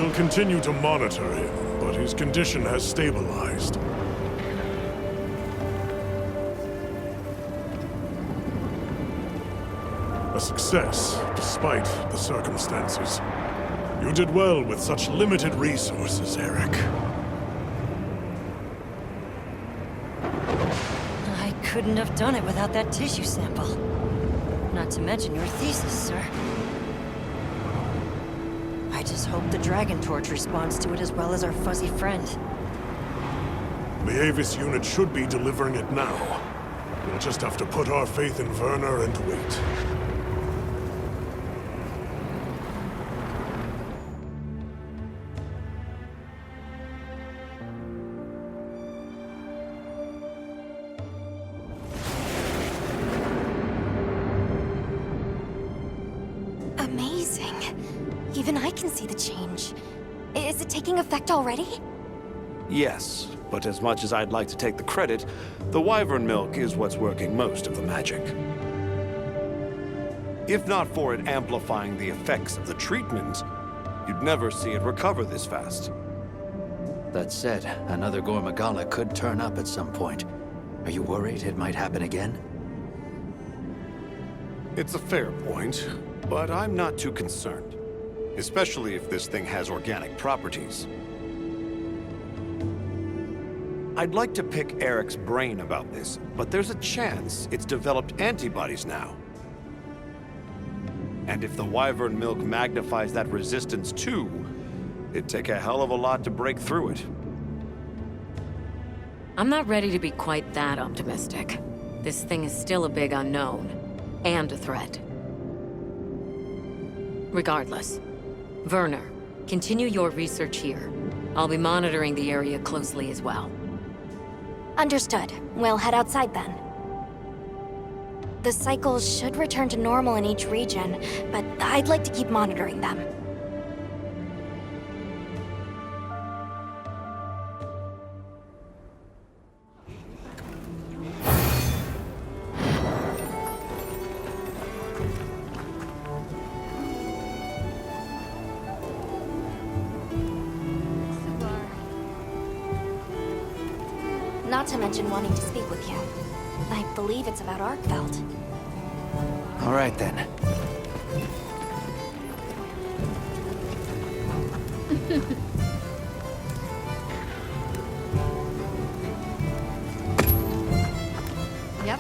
We'll continue to monitor him, but his condition has stabilized. A success, despite the circumstances. You did well with such limited resources, Eric. I couldn't have done it without that tissue sample. Not to mention your thesis, sir. I just hope the Dragon Torch responds to it as well as our fuzzy friend. The Avis unit should be delivering it now. We'll just have to put our faith in Werner and wait. Amazing. Even I can see the change. Is it taking effect already? Yes, but as much as I'd like to take the credit, the wyvern milk is what's working most of the magic. If not for it amplifying the effects of the treatment, you'd never see it recover this fast. That said, another Gormagala could turn up at some point. Are you worried it might happen again? It's a fair point, but I'm not too concerned. Especially if this thing has organic properties. I'd like to pick Eric's brain about this, but there's a chance it's developed antibodies now. And if the wyvern milk magnifies that resistance too, it'd take a hell of a lot to break through it. I'm not ready to be quite that optimistic. This thing is still a big unknown, and a threat. Regardless, Werner, continue your research here. I'll be monitoring the area closely as well. Understood. We'll head outside then. The cycles should return to normal in each region, but I'd like to keep monitoring them. Not to mention wanting to speak with you. I believe it's about Arkfeld. All right then. Yep.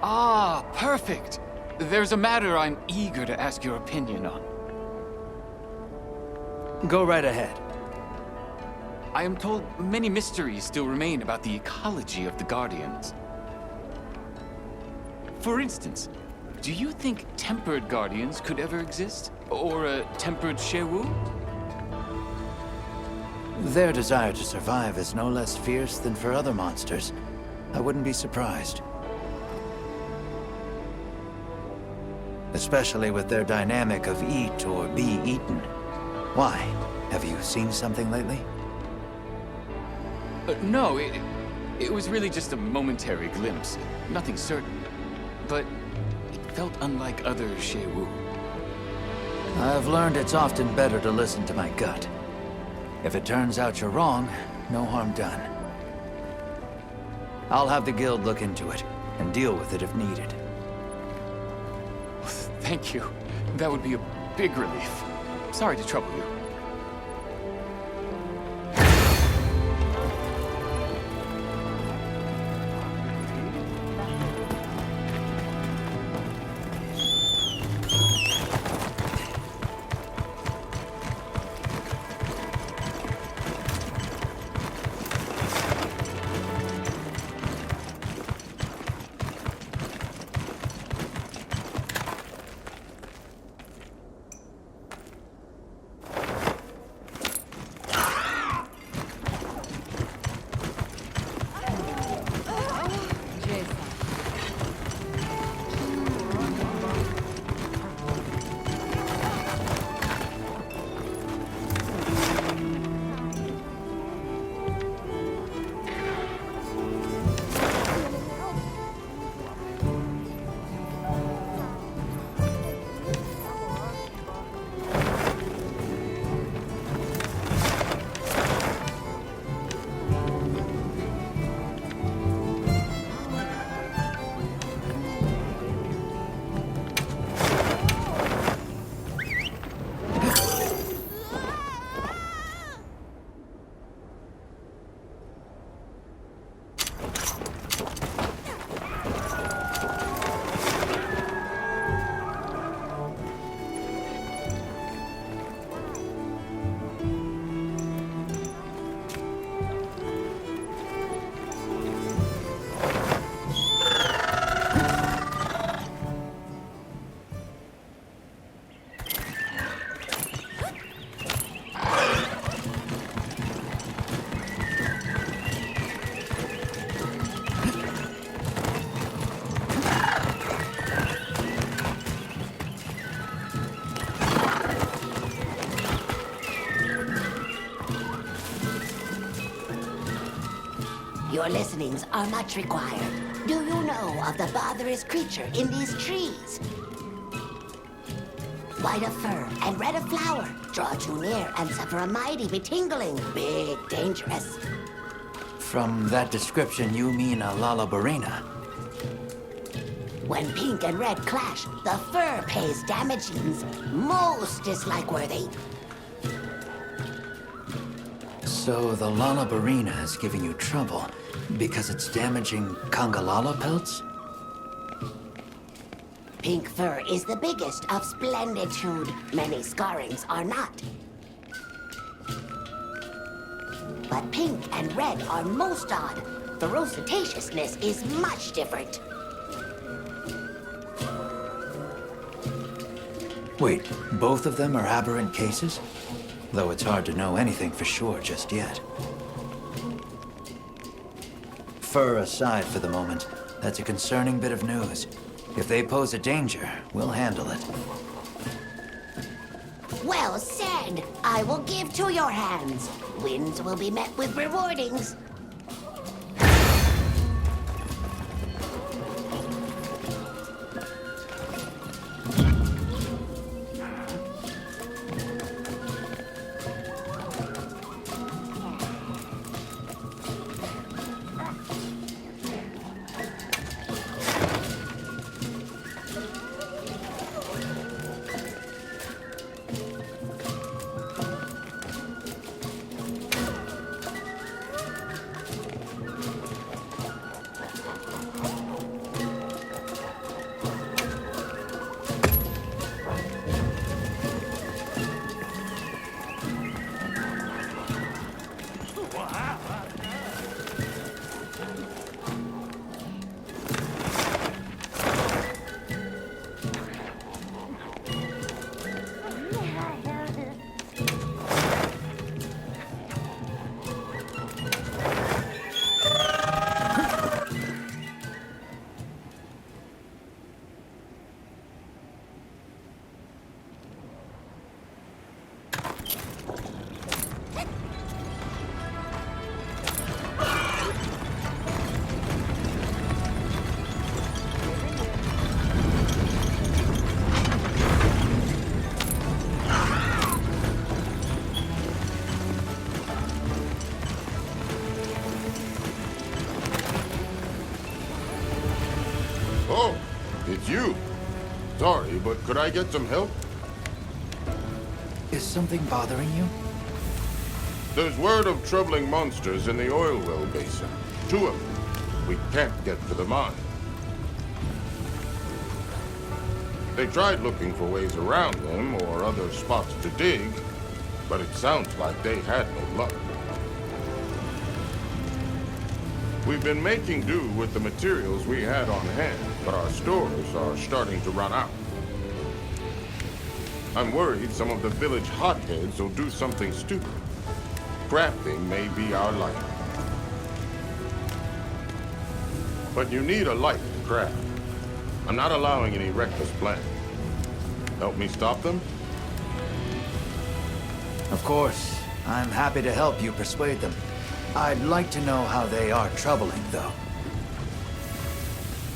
Ah, perfect. There's a matter I'm eager to ask your opinion on. Go right ahead. I am told many mysteries still remain about the ecology of the Guardians. For instance, do you think tempered Guardians could ever exist? Or a tempered Shewu? Their desire to survive is no less fierce than for other monsters. I wouldn't be surprised. Especially with their dynamic of eat or be eaten. Why? Have you seen something lately? No, it was really just a momentary glimpse. Nothing certain. But it felt unlike other Shewu. I've learned it's often better to listen to my gut. If it turns out you're wrong, no harm done. I'll have the guild look into it, and deal with it if needed. Thank you. That would be a big relief. Sorry to trouble you. Your listenings are much required. Do you know of the botherous creature in these trees? White of fur and red of flower. Draw too near and suffer a mighty betingling. Big, dangerous. From that description, you mean a Lalabarina. When pink and red clash, the fur pays damagings. Most dislike-worthy. So the Lalabarina is giving you trouble because it's damaging Kangalala pelts? Pink fur is the biggest of splenditude. Many scarrings are not. But pink and red are most odd. Ferociousness is much different. Wait, both of them are aberrant cases? Though it's hard to know anything for sure just yet. Fur aside for the moment, that's a concerning bit of news. If they pose a danger, we'll handle it. Well said. I will give to your hands. Wins will be met with rewardings. Oh, it's you. Sorry, but could I get some help? Is something bothering you? There's word of troubling monsters in the oil well basin. 2 of them. We can't get to the mine. They tried looking for ways around them or other spots to dig, but it sounds like they had no luck. We've been making do with the materials we had on hand, but our stores are starting to run out. I'm worried some of the village hotheads will do something stupid. Crafting may be our life. But you need a light to craft. I'm not allowing any reckless planning. Help me stop them? Of course. I'm happy to help you persuade them. I'd like to know how they are troubling, though.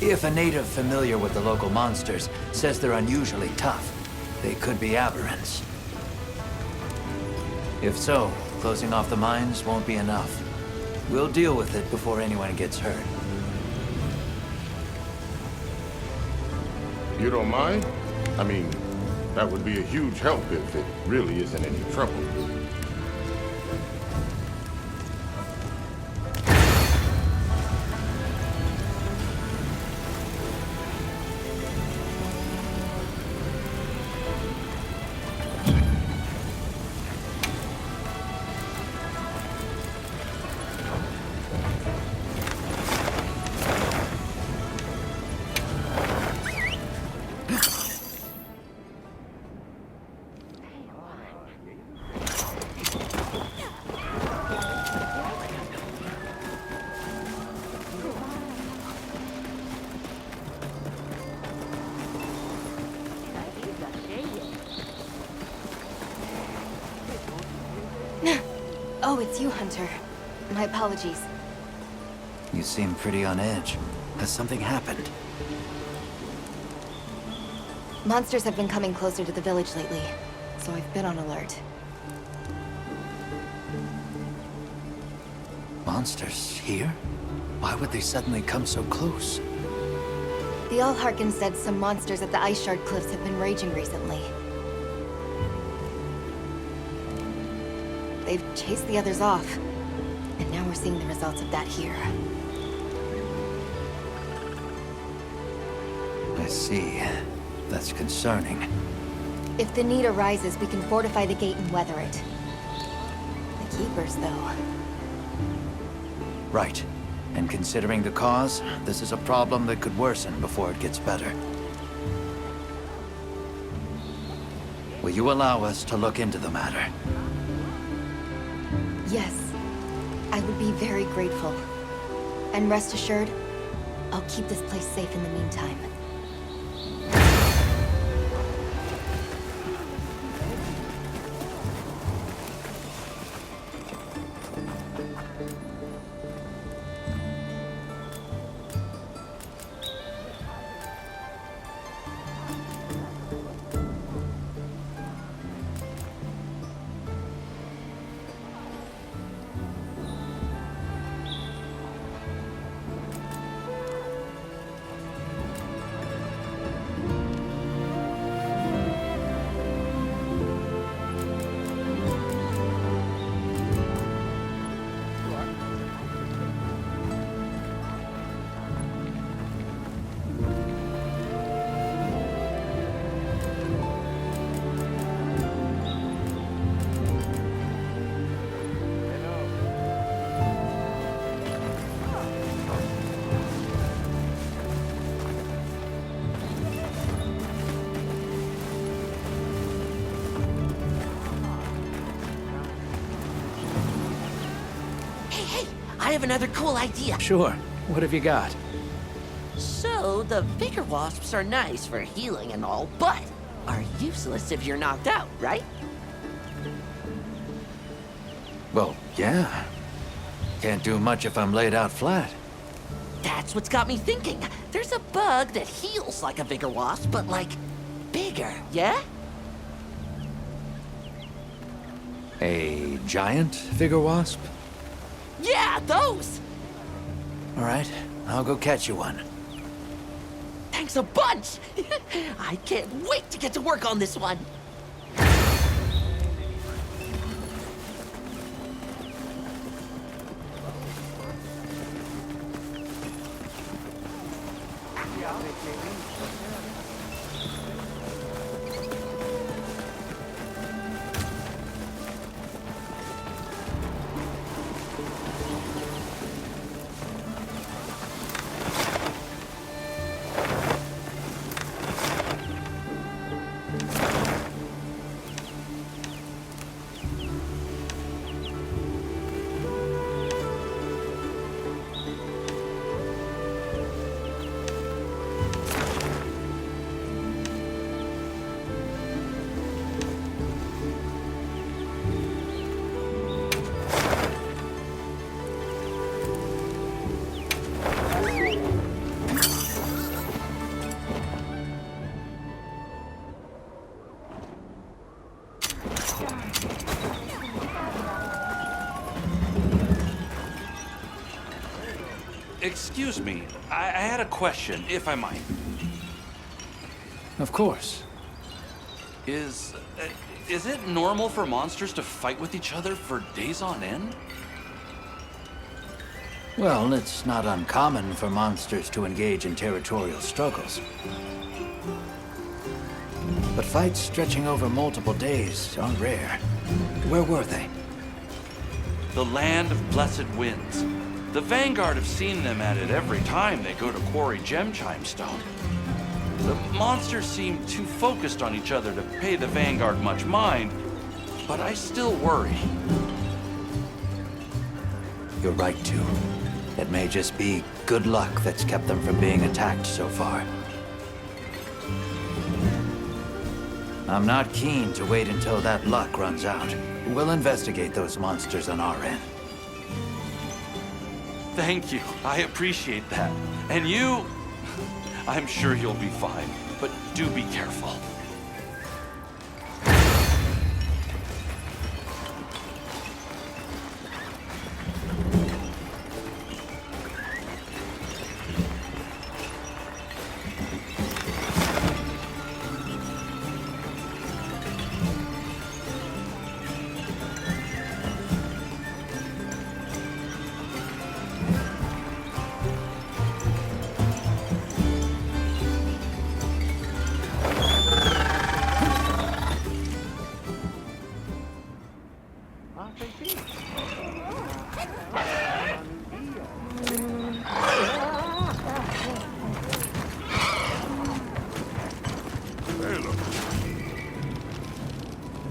If a native familiar with the local monsters says they're unusually tough, they could be aberrants. If so, closing off the mines won't be enough. We'll deal with it before anyone gets hurt. You don't mind? I mean, that would be a huge help if it really isn't any trouble. Oh, it's you, Hunter. My apologies. You seem pretty on edge. Has something happened? Monsters have been coming closer to the village lately, so I've been on alert. Monsters here? Why would they suddenly come so close? The Allharkin said some monsters at the Ice Shard Cliffs have been raging recently. They've chased the others off, and now we're seeing the results of that here. I see. That's concerning. If the need arises, we can fortify the gate and weather it. The Keepers, though. Right. And considering the cause, this is a problem that could worsen before it gets better. Will you allow us to look into the matter? Yes. I would be very grateful. And rest assured, I'll keep this place safe in the meantime. I have another cool idea. Sure. What have you got? So, the bigger wasps are nice for healing and all, but are useless if you're knocked out, right? Well, yeah. Can't do much if I'm laid out flat. That's what's got me thinking. There's a bug that heals like a bigger wasp, but like, bigger, yeah? A giant figure wasp? Yeah, those! All right, I'll go catch you one. Thanks a bunch! I can't wait to get to work on this one! Excuse me, I had a question, if I might. Of course. Is it normal for monsters to fight with each other for days on end? Well, it's not uncommon for monsters to engage in territorial struggles. But fights stretching over multiple days are rare. Where were they? The land of blessed winds. The Vanguard have seen them at it every time they go to quarry gem chime stone. The monsters seem too focused on each other to pay the Vanguard much mind, but I still worry. You're right, too. It may just be good luck that's kept them from being attacked so far. I'm not keen to wait until that luck runs out. We'll investigate those monsters on our end. Thank you. I appreciate that. And you... I'm sure you'll be fine, but do be careful.